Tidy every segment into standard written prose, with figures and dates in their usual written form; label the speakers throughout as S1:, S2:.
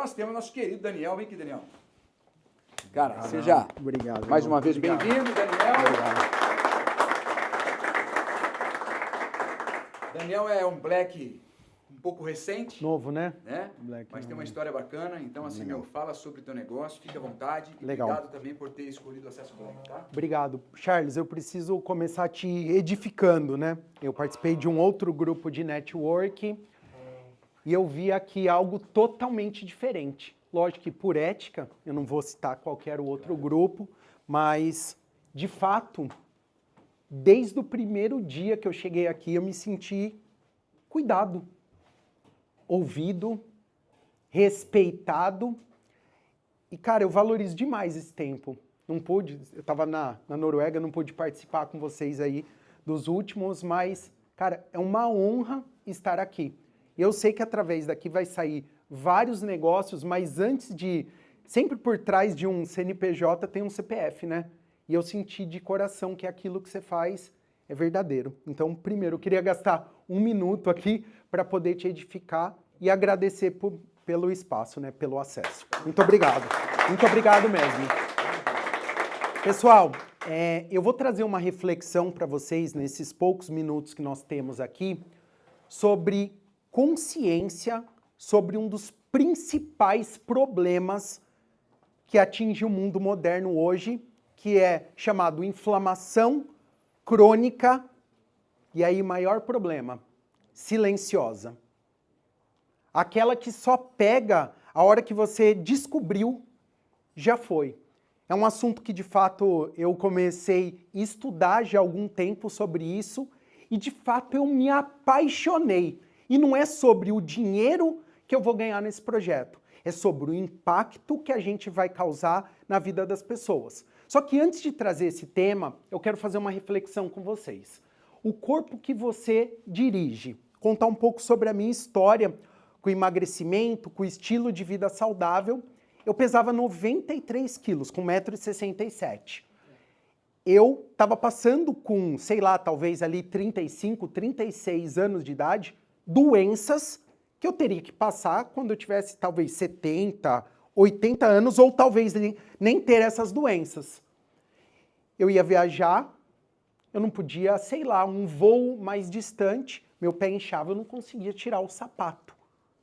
S1: nós temos nosso querido Daniel. Vem aqui, Daniel. Cara, seja
S2: obrigado,
S1: mais uma vez bem-vindo, Daniel.
S2: Obrigado.
S1: Daniel é um black um pouco recente.
S2: Novo, né?
S1: Black, mas tem uma história bacana. Então, assim,
S2: legal.
S1: meu, fala sobre o teu negócio, fica à vontade. E
S2: legal.
S1: Obrigado também por ter escolhido o Acesso Black, tá?
S2: Obrigado. Charles, eu preciso começar te edificando, né? Eu participei de um outro grupo de network e eu vi aqui algo totalmente diferente. Lógico que por ética, eu não vou citar qualquer outro grupo, mas, de fato, desde o primeiro dia que eu cheguei aqui, eu me senti cuidado, ouvido, respeitado. E, cara, eu valorizo demais esse tempo. Não pude, eu estava na Noruega, não pude participar com vocês aí dos últimos, mas, cara, é uma honra estar aqui. E eu sei que através daqui vai sair vários negócios, mas antes de... Sempre por trás de um CNPJ tem um CPF, né? E eu senti de coração que aquilo que você faz é verdadeiro. Então, primeiro, eu queria gastar um minuto aqui para poder te edificar e agradecer pelo espaço, né? Pelo acesso. Muito obrigado. Muito obrigado mesmo. Pessoal, eu vou trazer uma reflexão para vocês nesses poucos minutos que nós temos aqui sobre consciência, sobre um dos principais problemas que atinge o mundo moderno hoje, que é chamado inflamação crônica, e aí maior problema, silenciosa. Aquela que só pega a hora que você descobriu, já foi. É um assunto que de fato eu comecei a estudar já há algum tempo sobre isso, e de fato eu me apaixonei. E não é sobre o dinheiro que eu vou ganhar nesse projeto, é sobre o impacto que a gente vai causar na vida das pessoas. Só que antes de trazer esse tema, eu quero fazer uma reflexão com vocês. O corpo que você dirige. Contar um pouco sobre a minha história com emagrecimento, com estilo de vida saudável. Eu pesava 93 quilos, com 1,67 m. Eu estava passando com, sei lá, talvez ali 35, 36 anos de idade, doenças que eu teria que passar quando eu tivesse talvez 70, 80 anos, ou talvez nem ter essas doenças. Eu ia viajar, eu não podia, sei lá, um voo mais distante, meu pé inchava, eu não conseguia tirar o sapato.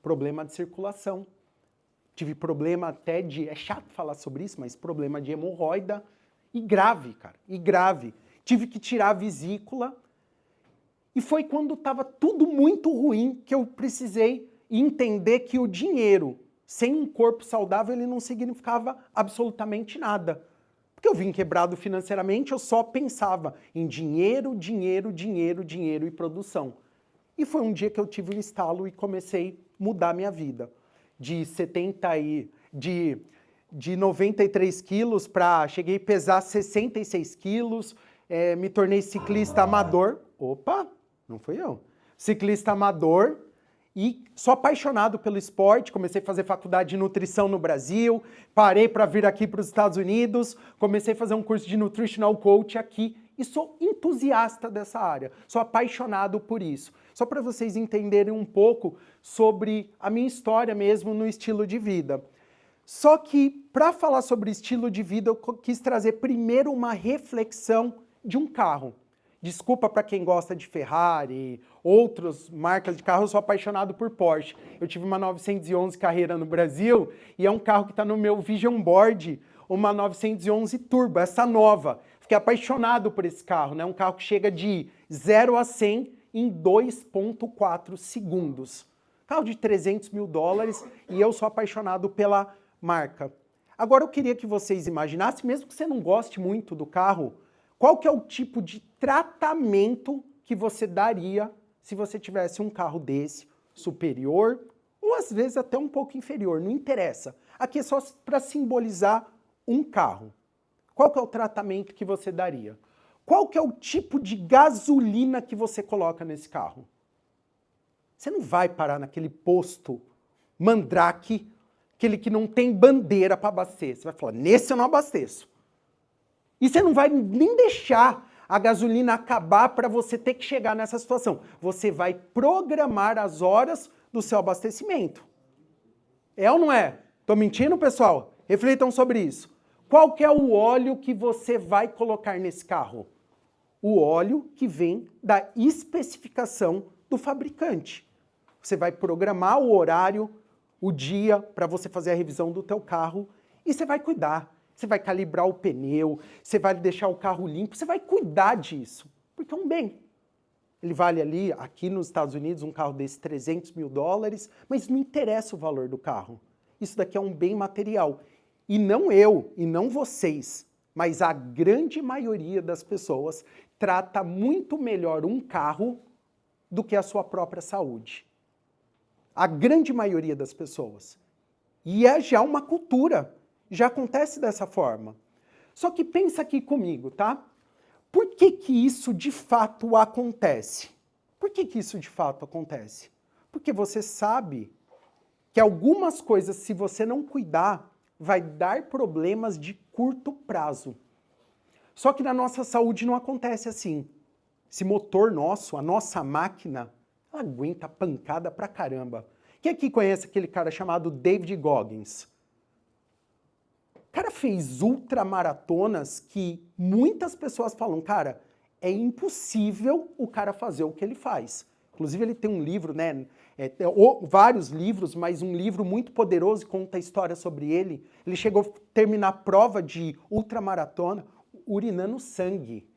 S2: Problema de circulação. Tive problema até de, é chato falar sobre isso, mas problema de hemorroida, e grave, cara, e grave. Tive que tirar a vesícula, e foi quando estava tudo muito ruim que eu precisei entender que o dinheiro, sem um corpo saudável, ele não significava absolutamente nada. Porque eu vim quebrado financeiramente, eu só pensava em dinheiro, dinheiro, dinheiro, dinheiro e produção. E foi um dia que eu tive um estalo e comecei a mudar minha vida. De 93 quilos para, cheguei a pesar 66 quilos, me tornei ciclista amador. Opa, não fui eu. Ciclista amador. E sou apaixonado pelo esporte, comecei a fazer faculdade de nutrição no Brasil, parei para vir aqui para os Estados Unidos, comecei a fazer um curso de Nutritional Coach aqui e sou entusiasta dessa área, sou apaixonado por isso. Só para vocês entenderem um pouco sobre a minha história mesmo no estilo de vida. Só que para falar sobre estilo de vida eu quis trazer primeiro uma reflexão de um carro. Desculpa para quem gosta de Ferrari, outras marcas de carro, eu sou apaixonado por Porsche. Eu tive uma 911 Carrera no Brasil e é um carro que está no meu Vision Board, uma 911 Turbo, essa nova. Fiquei apaixonado por esse carro, né? Um carro que chega de 0 a 100 em 2,4 segundos. Carro de 300 mil dólares e eu sou apaixonado pela marca. Agora eu queria que vocês imaginassem, mesmo que você não goste muito do carro, qual que é o tipo de tratamento que você daria se você tivesse um carro desse, superior, ou às vezes até um pouco inferior, não interessa. Aqui é só para simbolizar um carro. Qual que é o tratamento que você daria? Qual que é o tipo de gasolina que você coloca nesse carro? Você não vai parar naquele posto Mandrake, aquele que não tem bandeira para abastecer. Você vai falar, nesse eu não abasteço. E você não vai nem deixar a gasolina acabar para você ter que chegar nessa situação. Você vai programar as horas do seu abastecimento. É ou não é? Tô mentindo, pessoal? Reflitam sobre isso. Qual que é o óleo que você vai colocar nesse carro? O óleo que vem da especificação do fabricante. Você vai programar o horário, o dia para você fazer a revisão do teu carro e você vai cuidar. Você vai calibrar o pneu, você vai deixar o carro limpo, você vai cuidar disso, porque é um bem. Ele vale ali, aqui nos Estados Unidos, um carro desse $300 mil, mas não interessa o valor do carro. Isso daqui é um bem material. E não eu, e não vocês, mas a grande maioria das pessoas trata muito melhor um carro do que a sua própria saúde. A grande maioria das pessoas. E é já uma cultura, já acontece dessa forma. Só que pensa aqui comigo, tá? Por que que isso de fato acontece? Por que que isso de fato acontece? Porque você sabe que algumas coisas, se você não cuidar, vai dar problemas de curto prazo. Só que na nossa saúde não acontece assim. Esse motor nosso, a nossa máquina, ela aguenta pancada pra caramba. Quem aqui conhece aquele cara chamado David Goggins? O cara fez ultramaratonas que muitas pessoas falam, cara, é impossível o cara fazer o que ele faz. Inclusive ele tem um livro, né? Vários livros, mas um livro muito poderoso que conta a história sobre ele. Ele chegou a terminar a prova de ultramaratona urinando sangue.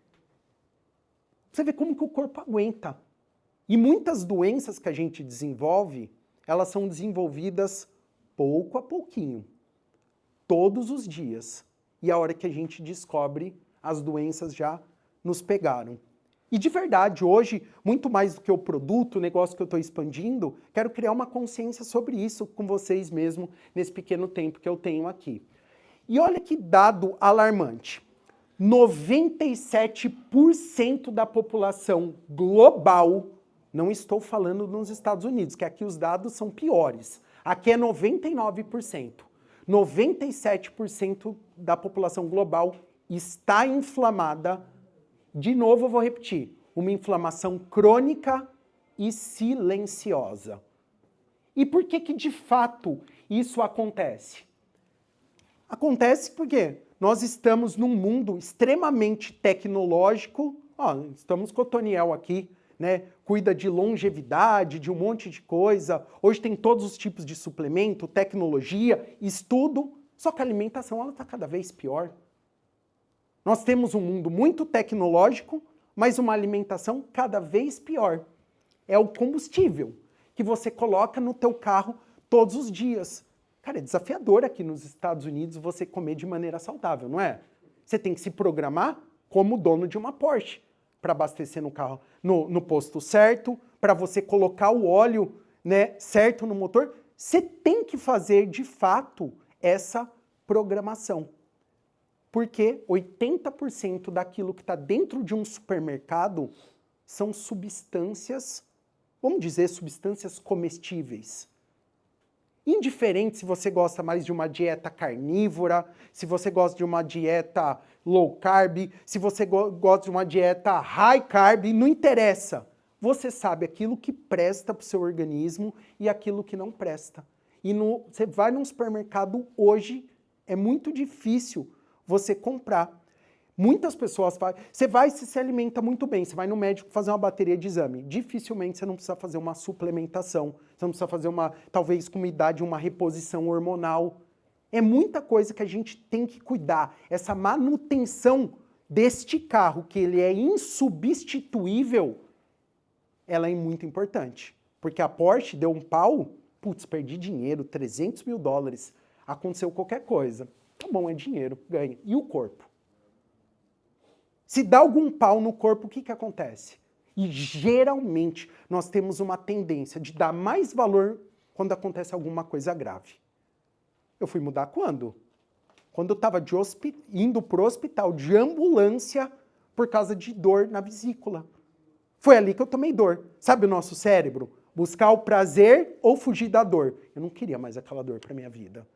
S2: Você vê como que o corpo aguenta. E muitas doenças que a gente desenvolve, elas são desenvolvidas pouco a pouquinho, todos os dias. E a hora que a gente descobre, as doenças já nos pegaram. E de verdade, hoje, muito mais do que o produto, o negócio que eu estou expandindo, quero criar uma consciência sobre isso com vocês mesmo, nesse pequeno tempo que eu tenho aqui. E olha que dado alarmante. 97% da população global, não estou falando nos Estados Unidos, que aqui os dados são piores. Aqui é 99%. 97% da população global está inflamada. De novo, eu vou repetir, uma inflamação crônica e silenciosa. E por que que de fato isso acontece? Acontece porque nós estamos num mundo extremamente tecnológico, estamos com o Toniel aqui, né? Cuida de longevidade, de um monte de coisa, hoje tem todos os tipos de suplemento, tecnologia, estudo, só que a alimentação está cada vez pior. Nós temos um mundo muito tecnológico, mas uma alimentação cada vez pior. É o combustível que você coloca no teu carro todos os dias. Cara, é desafiador aqui nos Estados Unidos você comer de maneira saudável, não é? Você tem que se programar como dono de uma Porsche para abastecer no carro, no posto certo, para você colocar o óleo, né, certo no motor. Você tem que fazer de fato essa programação. Porque 80% daquilo que está dentro de um supermercado são substâncias, vamos dizer, substâncias comestíveis. Indiferente se você gosta mais de uma dieta carnívora, se você gosta de uma dieta low carb, se você gosta de uma dieta high carb, não interessa. Você sabe aquilo que presta para o seu organismo e aquilo que não presta. E você vai num supermercado hoje, é muito difícil você comprar. Muitas pessoas fazem. Você vai e se alimenta muito bem. Você vai no médico fazer uma bateria de exame. Dificilmente você não precisa fazer uma suplementação. Você não precisa fazer talvez com uma idade, uma reposição hormonal. É muita coisa que a gente tem que cuidar. Essa manutenção deste carro, que ele é insubstituível, ela é muito importante. Porque a Porsche deu um pau, putz, perdi dinheiro, $300 mil. Aconteceu qualquer coisa. Tá bom, é dinheiro, ganha. E o corpo? Se dá algum pau no corpo, o que que acontece? E geralmente nós temos uma tendência de dar mais valor quando acontece alguma coisa grave. Eu fui mudar quando? Quando eu estava indo para o hospital de ambulância por causa de dor na vesícula. Foi ali que eu tomei dor. Sabe o nosso cérebro? Buscar o prazer ou fugir da dor. Eu não queria mais aquela dor para minha vida.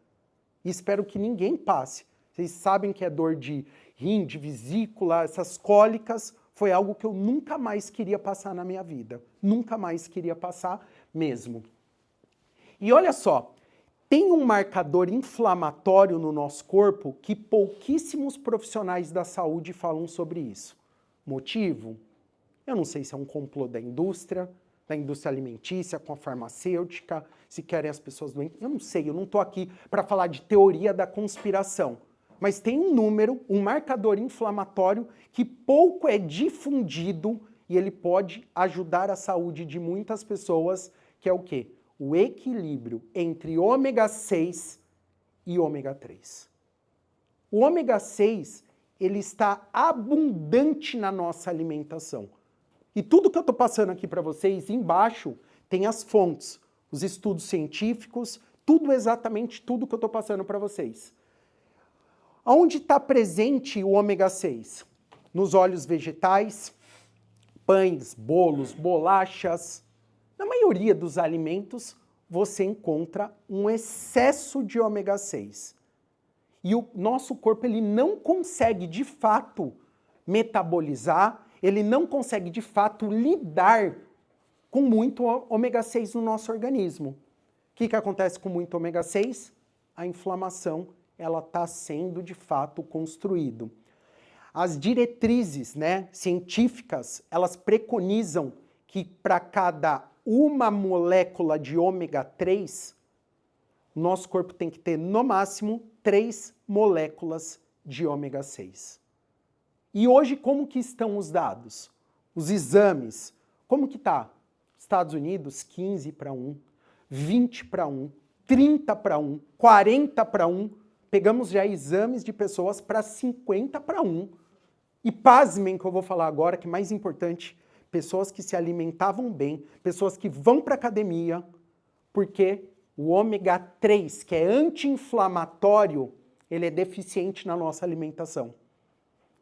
S2: E espero que ninguém passe. Vocês sabem que é dor de rim, de vesícula, essas cólicas, foi algo que eu nunca mais queria passar na minha vida. Nunca mais queria passar mesmo. E olha só, tem um marcador inflamatório no nosso corpo que pouquíssimos profissionais da saúde falam sobre isso. Motivo? Eu não sei se é um complô da indústria alimentícia, com a farmacêutica, se querem as pessoas doentes. Eu não sei, eu não estou aqui para falar de teoria da conspiração. Mas tem um número, um marcador inflamatório que pouco é difundido e ele pode ajudar a saúde de muitas pessoas, que é o quê? O equilíbrio entre ômega 6 e ômega 3. O ômega 6, ele está abundante na nossa alimentação. E tudo que eu estou passando aqui para vocês, embaixo, tem as fontes, os estudos científicos, exatamente tudo que eu estou passando para vocês. Onde está presente o ômega 6? Nos óleos vegetais, pães, bolos, bolachas. Na maioria dos alimentos, você encontra um excesso de ômega 6. E o nosso corpo ele não consegue, de fato, metabolizar, ele não consegue, de fato, lidar com muito ômega 6 no nosso organismo. O que acontece com muito ômega 6? A inflamação, ela está sendo, de fato, construída. As diretrizes, científicas, elas preconizam que para cada uma molécula de ômega 3, nosso corpo tem que ter, no máximo, 3 moléculas de ômega 6. E hoje, como que estão os dados? Os exames, como que está? Estados Unidos, 15 para 1, 20 para 1, 30 para 1, 40 para 1. Pegamos já exames de pessoas para 50 para 1. E pasmem que eu vou falar agora, que é mais importante, pessoas que se alimentavam bem, pessoas que vão para a academia, porque o ômega 3, que é anti-inflamatório, ele é deficiente na nossa alimentação.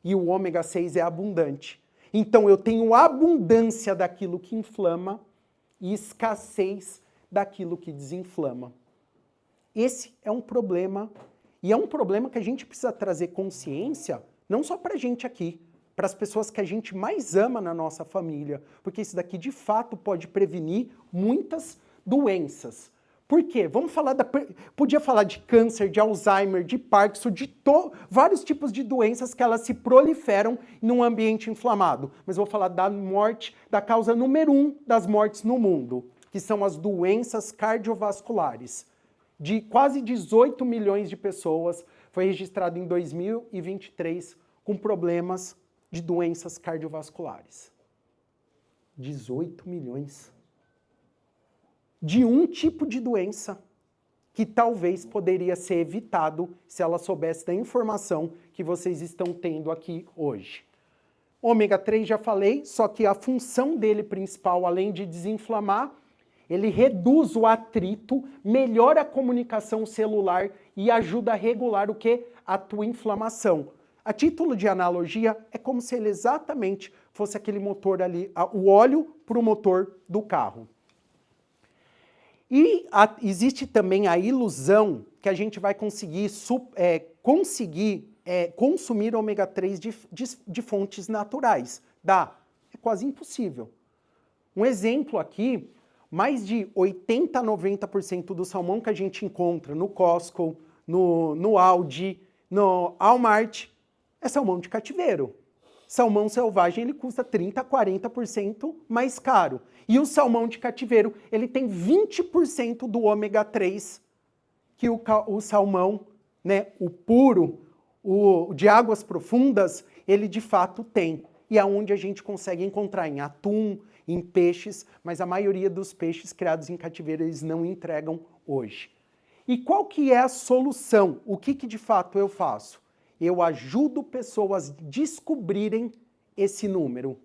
S2: E o ômega 6 é abundante. Então eu tenho abundância daquilo que inflama e escassez daquilo que desinflama. Esse é um problema, e é um problema que a gente precisa trazer consciência, não só para a gente aqui, para as pessoas que a gente mais ama na nossa família, porque isso daqui de fato pode prevenir muitas doenças. Por quê? Podia falar de câncer, de Alzheimer, de Parkinson, de vários tipos de doenças que elas se proliferam num ambiente inflamado. Mas vou falar da morte, da causa número 1 das mortes no mundo, que são as doenças cardiovasculares. De quase 18 milhões de pessoas foi registrado em 2023 com problemas de doenças cardiovasculares. 18 milhões. De um tipo de doença que talvez poderia ser evitado se ela soubesse da informação que vocês estão tendo aqui hoje. Ômega 3 já falei, só que a função dele principal, além de desinflamar, ele reduz o atrito, melhora a comunicação celular e ajuda a regular o que? A tua inflamação. A título de analogia, é como se ele exatamente fosse aquele motor ali, o óleo para o motor do carro. E existe também a ilusão que a gente vai conseguir consumir ômega 3 de fontes naturais. Dá? É quase impossível. Um exemplo aqui, mais de 80% a 90% do salmão que a gente encontra no Costco, no Aldi, no Walmart, é salmão de cativeiro. Salmão selvagem, ele custa 30% a 40% mais caro. E o salmão de cativeiro, ele tem 20% do ômega 3 que o salmão, o puro, o de águas profundas, ele de fato tem. E é onde a gente consegue encontrar em atum, em peixes, mas a maioria dos peixes criados em cativeiro, eles não entregam hoje. E qual que é a solução? O que de fato eu faço? Eu ajudo pessoas a descobrirem esse número.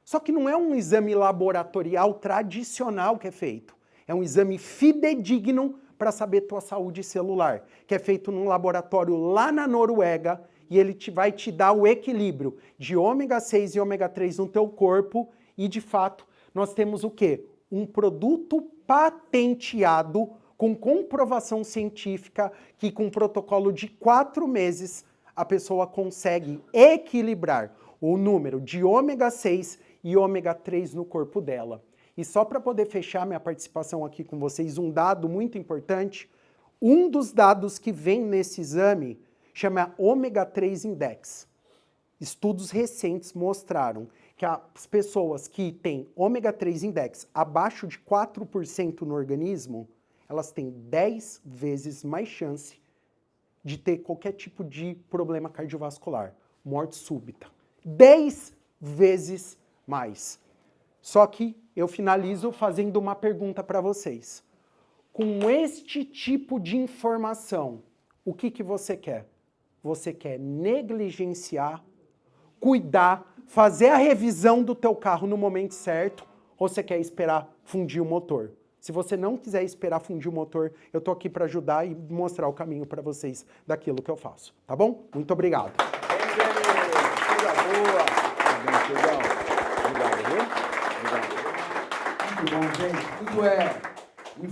S2: Só que não é um exame laboratorial tradicional que é feito. É um exame fidedigno para saber tua saúde celular, que é feito num laboratório lá na Noruega, e ele vai te dar o equilíbrio de ômega 6 e ômega 3 no teu corpo, e de fato nós temos o quê? Um produto patenteado com comprovação científica que com um protocolo de 4 meses a pessoa consegue equilibrar o número de ômega 6 e ômega 3 no corpo dela. E só para poder fechar minha participação aqui com vocês, um dado muito importante, Um dos dados que vem nesse exame chama Ômega 3 Index. Estudos recentes mostraram que as pessoas que têm ômega 3 index abaixo de 4% no organismo, elas têm 10 vezes mais chance de ter qualquer tipo de problema cardiovascular, morte súbita. 10 vezes mais. Só que eu finalizo fazendo uma pergunta para vocês. Com este tipo de informação, o que você quer? Você quer negligenciar, cuidar, fazer a revisão do teu carro no momento certo, ou você quer esperar fundir o motor? Se você não quiser esperar fundir o motor, eu tô aqui para ajudar e mostrar o caminho para vocês daquilo que eu faço, tá bom? Muito obrigado.
S1: Coisa boa. Legal. Obrigado, viu? Obrigado. Muito bom, gente. Tudo é informação.